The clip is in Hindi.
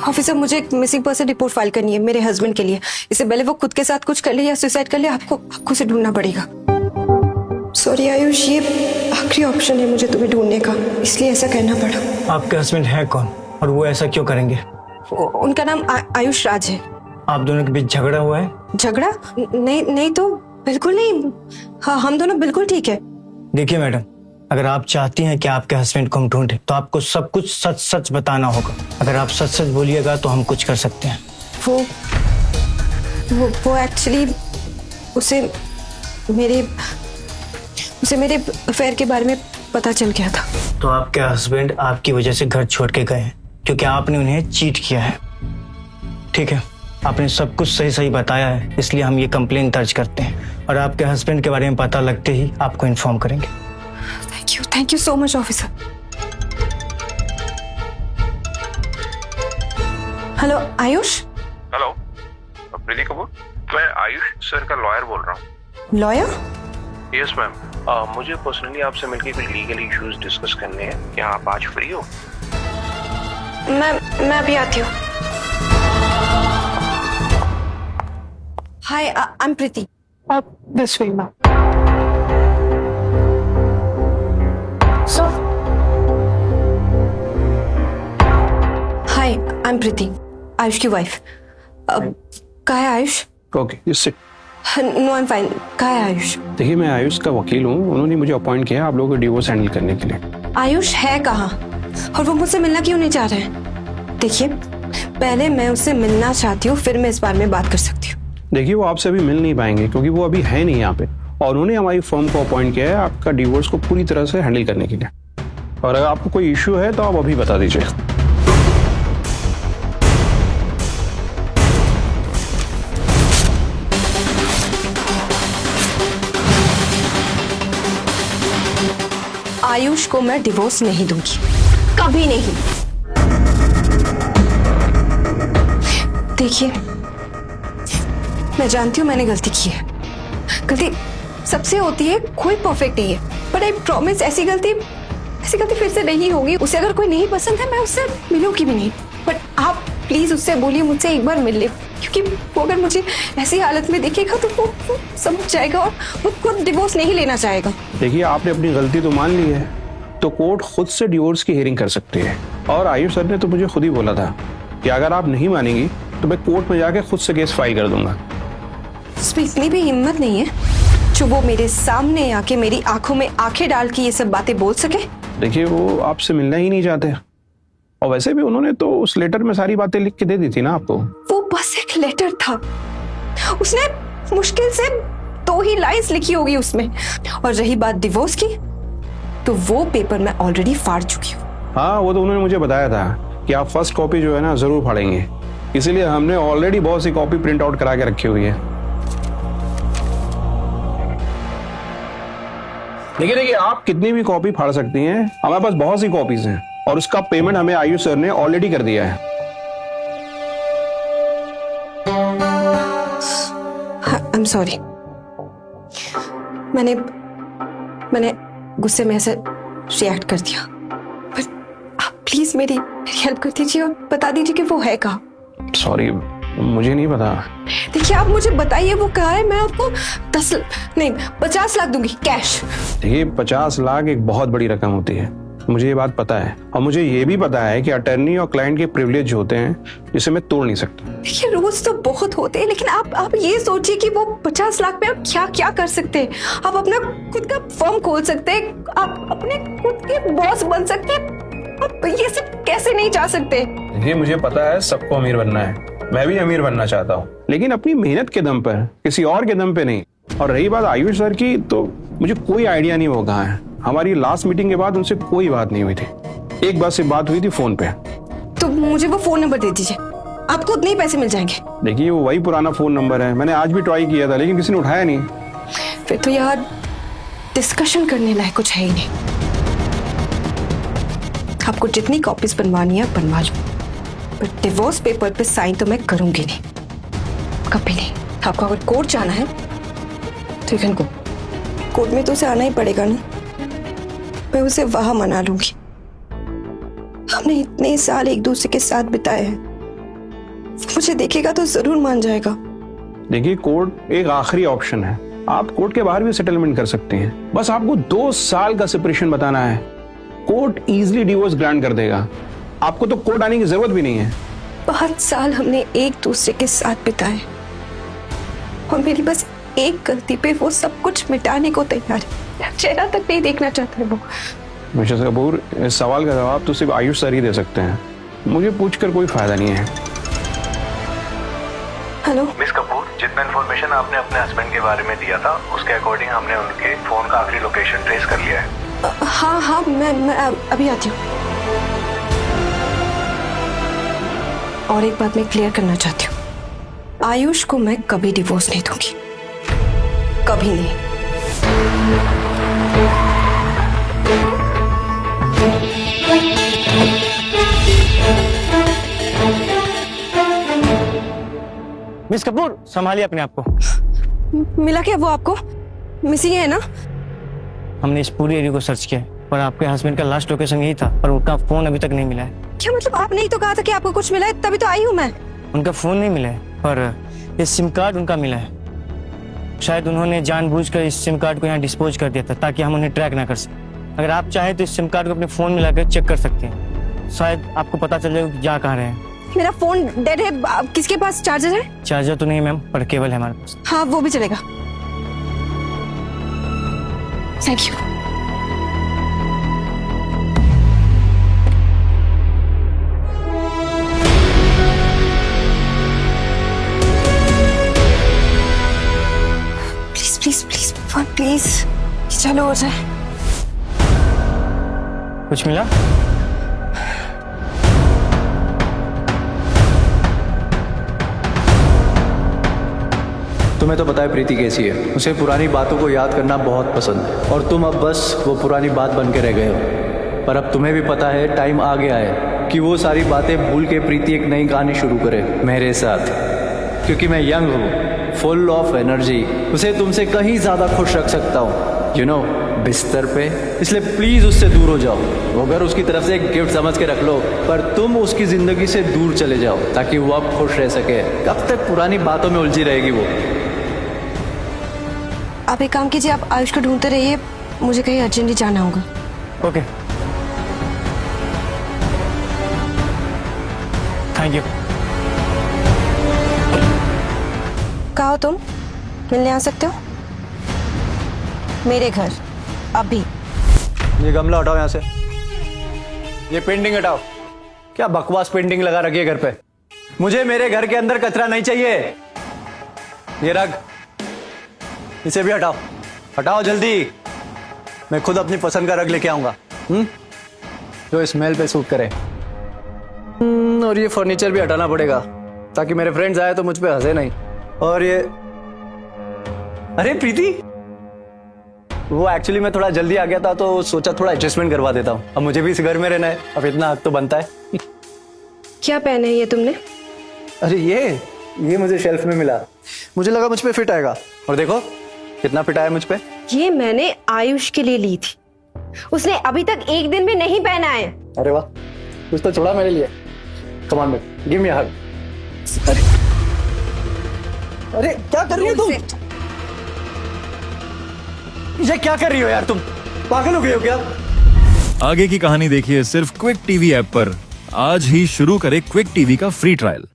ऑफिसर, मुझे एक मिसिंग पर्सन रिपोर्ट फाइल करनी है मेरे हस्बैंड के लिए। इससे पहले वो खुद के साथ कुछ कर ले या सुसाइड कर ले, आपको उसे ढूंढना पड़ेगा। सॉरी आयुष, ये आखिरी ऑप्शन है मुझे तुम्हें ढूंढने का, इसलिए ऐसा कहना पड़ा। आपके हस्बैंड है कौन और वो ऐसा क्यों करेंगे? उनका नाम आयुष राज है। आप दोनों के बीच झगड़ा हुआ है? झगड़ा? नहीं तो बिल्कुल नहीं। हाँ, हम दोनों बिल्कुल ठीक है। देखिए मैडम, अगर आप चाहती हैं कि आपके हस्बैंड को हम ढूंढें तो आपको सब कुछ सच सच बताना होगा। अगर आप सच सच बोलिएगा तो हम कुछ कर सकते हैं। वो एक्चुअली उसे मेरे अफेयर के बारे में पता चल गया था। तो आपके हस्बैंड आपकी वजह से घर छोड़ के गए हैं क्योंकि आपने उन्हें चीट किया है। ठीक है, आपने सब कुछ सही सही बताया है, इसलिए हम ये कंप्लेन दर्ज करते हैं और आपके हस्बैंड के बारे में पता लगते ही आपको इन्फॉर्म करेंगे। Thank you so much officer. Hello Ayush. Hello, Preeti Kapoor, मैं आयुष सर का लॉयर बोल रहा हूँ। लॉयर? यस मैम, मुझे पर्सनली आपसे मिलकर कुछ लीगल इश्यूज डिस्कस करने हैं। क्या आप आज फ्री हो? मैं अभी आती हूँ। Hi, I am Preeti. आप this way ma'am. Sir. Hi, I am Preeti, Ayush की वाइफ। कहाँ है Ayush? Okay, yes sit. No I am fine. कहाँ है आयुष? देखिए, मैं आयुष का वकील हूँ। उन्होंने मुझे अपॉइंट किया आप लोगों को डिवोर्स हैंडल करने के लिए। आयुष है कहाँ और वो मुझसे मिलना क्यों नहीं चाह रहे हैं? देखिए, पहले मैं उससे मिलना चाहती हूँ, फिर मैं इस बारे में बात कर सकती हूँ। देखिए, वो आपसे अभी मिल नहीं पाएंगे क्योंकि वो अभी है नहीं यहाँ पे, और उन्होंने हमारी फर्म को अपॉइंट किया है आपका डिवोर्स को पूरी तरह से हैंडल करने के लिए। और अगर आपको कोई इश्यू है तो आप अभी बता दीजिए। आयुष को मैं डिवोर्स नहीं दूंगी, कभी नहीं। देखिए, मैं जानती हूँ मैंने गलती की है। गलती सबसे होती है, कोई परफेक्ट नहीं है, पर आई प्रॉमिस ऐसी गलती फिर से नहीं होगी। उसे अगर कोई नहीं पसंद है, मैं उससे मिलूंगी भी नहीं। बट आप प्लीज उससे बोलिए मुझसे एक बार मिल ले, क्योंकि वो अगर मुझे ऐसी हालत में देखेगा तो वो समझ जाएगा और वो खुद डिवोर्स नहीं लेना चाहेगा। देखिए, आपने अपनी गलती तो मान ली है, तो कोर्ट खुद से डिवोर्स की हियरिंग कर सकती है। और आयुष सर ने तो मुझे खुद ही बोला था कि अगर आप नहीं मानेंगी तो मैं कोर्ट में जाके खुद से केस फाइल कर दूंगा। इसमें इतनी भी हिम्मत नहीं है जो वो मेरे सामने आके मेरी आंखों में आंखें डाल के ये सब बातें बोल सके? देखिए, वो आपसे मिलना ही नहीं चाहते, और वैसे भी उन्होंने तो उस लेटर में सारी बातें लिख के दे दी थी ना आपको। वो बस एक लेटर था, उसने मुश्किल से 2 ही लाइंस लिखी होगी उसमें। और रही बात डिवोर्स की, तो वो पेपर मैं ऑलरेडी फाड़ चुकी हूँ। हाँ, वो तो उन्होंने मुझे बताया था कि आप फर्स्ट कॉपी जो है ना जरूर फाड़ेंगे, इसीलिए हमने ऑलरेडी बहुत सी कॉपी प्रिंट आउट करा के रखी हुई है। देखिए, आप कितनी भी कॉपी फाड़ सकती हैं, हमारे पास बहुत सी कॉपीज हैं और उसका पेमेंट हमें आयुष सर ने ऑलरेडी कर दिया है। आई एम सॉरी, मैंने गुस्से में ऐसे रिएक्ट कर दिया। पर आप प्लीज मेरी हेल्प कर दीजिए और बता दीजिए कि वो है कहाँ। सॉरी, मुझे नहीं पता। देखिए, आप मुझे बताइए वो कहाँ है, मैं आपको 50 लाख दूंगी कैश। देखिए, 50 लाख एक बहुत बड़ी रकम होती है, मुझे ये बात पता है। और मुझे ये भी पता है कि अटर्नी और क्लाइंट के प्रिविलेज होते हैं जिसे मैं तोड़ नहीं सकता। देखिए, रोज तो बहुत होते हैं, लेकिन आप ये सोचिए कि वो 50 लाख में आप क्या क्या कर सकते हैं। आप अपना खुद का फर्म खोल सकते हैं, आप अपने खुद के बॉस बन सकते हैं। आप ये सब कैसे नहीं चाह सकते? ये मुझे पता है, सबको अमीर बनना है, मैं भी अमीर बनना चाहता हूँ, लेकिन अपनी मेहनत के दम पर, किसी और के दम पे नहीं। और रही बात आयुष सर की, तो मुझे कोई आइडिया नहीं वो कहाँ है। हमारी लास्ट मीटिंग के बाद उनसे कोई बात नहीं हुई थी, एक बार से बात हुई थी फोन पे। तो मुझे वो फोन नंबर दे दीजिए, आपको उतने ही पैसे मिल जाएंगे। देखिए, वो वही पुराना फोन नंबर है, मैंने आज भी ट्राई किया था लेकिन किसी ने उठाया नहीं। फिर तो यार डिस्कशन करने लायक कुछ है ही नहीं। आपको जितनी कॉपीज बनवानी है बनवा लो, पर डिवोर्स पेपर पे साइन तो मैं करूंगी नहीं, कभी नहीं। आपको अगर कोर्ट जाना है तो यू को कोर्ट में तो उसे आना ही पड़ेगा ना, मैं उसे वहां मना लूंगी। हमने इतने साल एक दूसरे के साथ बिताए हैं, मुझे देखेगा तो जरूर मान जाएगा। देखिए, कोर्ट एक आखिरी ऑप्शन है। आप कोर्ट के बाहर भी सेटलमेंट कर सकते हैं। बस आपको 2 साल का सेपरेशन बताना है, कोर्ट इजीली डिवोर्स ग्रांट कर देगा। आपको तो कोर्ट आने की जरूरत भी नहीं है। बहुत साल हमने एक दूसरे के साथ बिताए और मेरी बस एक गलती पे वो सब कुछ मिटाने को तैयार है। चेहरा तक नहीं देखना चाहता है वो। मिसेस कपूर, इस सवाल का जवाब तो सिर्फ आयुष सर ही दे सकते हैं। मुझे पूछकर कोई फायदा नहीं है। हेलो मिस कपूर, जितना इन्फॉर्मेशन आपने अपने हस्बैंड के बारे में दिया था उसके अकॉर्डिंग हमने उनके फोन का आखिरी लोकेशन ट्रेस कर लिया है। हाँ, मैं अभी आती हूँ। और एक बात मैं क्लियर करना चाहती हूँ, आयुष को मैं कभी डिवोर्स नहीं दूंगी, कभी नहीं। मिस कपूर, संभालिए अपने आप को। मिला क्या वो आपको? मिसिंग है ना? हमने इस पूरी एरिया को सर्च किया पर आपके हस्बैंड का लास्ट लोकेशन यही था, पर उनका फोन अभी तक नहीं मिला है। क्या मतलब? आपने ही तो कहा था कि आपको कुछ मिला है, तभी तो आई हूँ मैं। उनका फोन नहीं मिला है, पर ये सिम कार्ड उनका मिला है। शायद उन्होंने जानबूझकर इस सिम कार्ड को यहाँ डिस्पोज कर दिया था ताकि हम उन्हें ट्रैक ना कर सकें। अगर आप चाहें तो इस सिम कार्ड को अपने फोन में लगाकर चेक कर सकते हैं, शायद आपको पता चल जाएगा कि जा कहाँ रहे हैं। मेरा फोन डेड है, किसके पास चार्जर है? चार्जर तो नहीं मैम, पर केबल है हमारे पास। हाँ, वो भी चलेगा। Thank you. Please please please भगवान प्लीज, चलो हो जाए। कुछ मिला? तुम्हें तो पता है प्रीति कैसी है। उसे पुरानी बातों को याद करना बहुत पसंद है और तुम अब बस वो पुरानी बात बन के रह गए हो। पर अब तुम्हें भी पता है टाइम आ गया है कि वो सारी बातें भूल के प्रीति एक नई कहानी शुरू करे मेरे साथ, क्योंकि मैं यंग हूँ, फुल ऑफ एनर्जी, उसे तुमसे कहीं ज़्यादा खुश रख सकता हूँ, यू नो, बिस्तर पे। इसलिए प्लीज़ उससे दूर हो जाओ। अगर उसकी तरफ से एक गिफ्ट समझ के रख लो, पर तुम उसकी ज़िंदगी से दूर चले जाओ ताकि वो अब खुश रह सके। कब तक पुरानी बातों में उलझी रहेगी वो? आप एक काम कीजिए, आप आयुष को ढूंढते रहिए, मुझे कहीं अर्जेंटली जाना होगा। Okay, thank you. कहाँ हो तुम? मिलने आ सकते हो मेरे घर अभी। ये गमला हटाओ यहाँ से, ये पेंटिंग हटाओ। क्या बकवास पेंटिंग लगा रखी है घर पे? मुझे मेरे घर के अंदर कचरा नहीं चाहिए। ये रख, इसे भी हटाओ, हटाओ जल्दी। मैं खुद अपनी पसंद का रग लेके आऊंगा, जो स्मेल पे सूट करे। और ये फर्नीचर भी हटाना पड़ेगा ताकि मेरे फ्रेंड्स आए तो मुझ पे हंसे नहीं। और ये, अरे प्रीति, वो एक्चुअली मैं थोड़ा जल्दी आ गया था तो सोचा थोड़ा एडजस्टमेंट करवा देता हूँ। अब मुझे भी इस घर में रहना है, अब इतना हक तो बनता है। क्या पहने है ये तुमने? अरे ये मुझे शेल्फ में मिला, मुझे लगा मुझ पे फिट आएगा, और देखो कितना फिट आया मुझ पे। ये मैंने आयुष के लिए ली थी, उसने अभी तक एक दिन भी नहीं पहना है। अरे वाह, कुछ तो छोड़ा मेरे लिए। कम ऑन बेटा, गिव मी अ हग। अरे क्या कर रही हो तुम? ये क्या कर रही हो यार तुम? पागल हो गए हो क्या? आगे की कहानी देखिए सिर्फ क्विक टीवी ऐप पर। आज ही शुरू करें क्विक टीवी का फ्री ट्रायल।